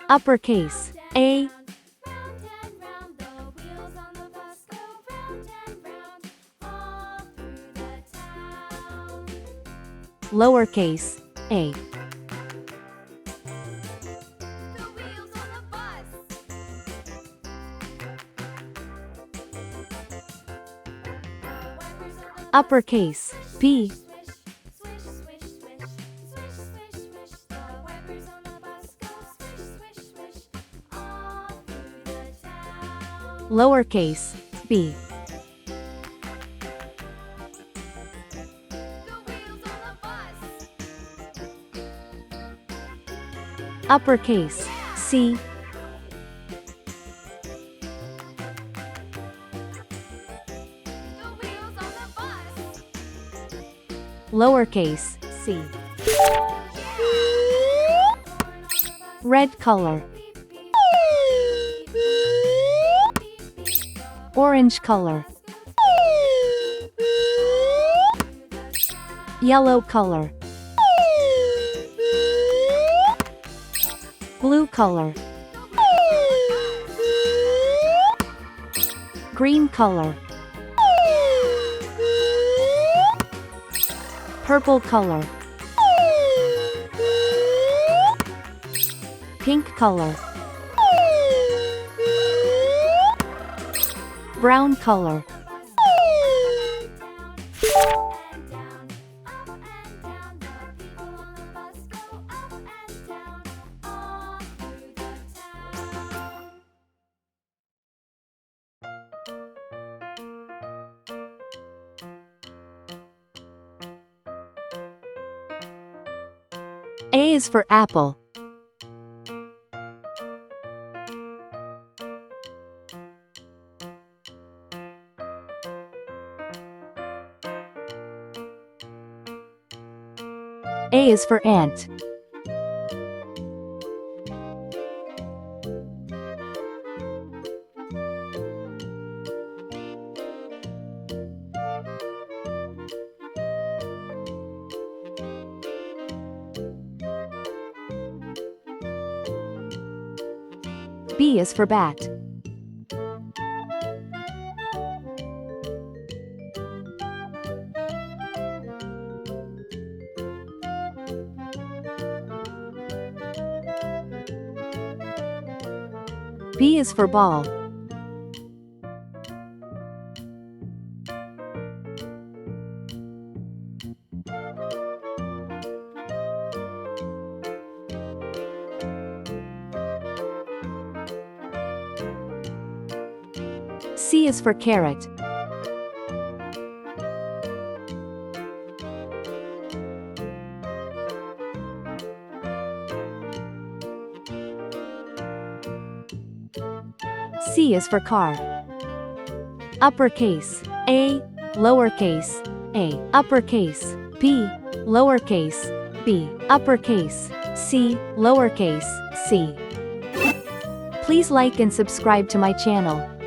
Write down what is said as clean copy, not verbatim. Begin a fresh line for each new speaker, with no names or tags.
Uppercase A. Lowercase a. Uppercase B. Lowercase b. Uppercase C. Lowercase c. Red color. Orange color. Yellow color. Blue color. Green color. Purple color. Pink color. Brown color. A is for apple. A is for ant. B is for bat. B is for ball. C is for carrot. C is for car. Uppercase A, lowercase a, uppercase B, lowercase b, uppercase C, lowercase c. Please like and subscribe to my channel.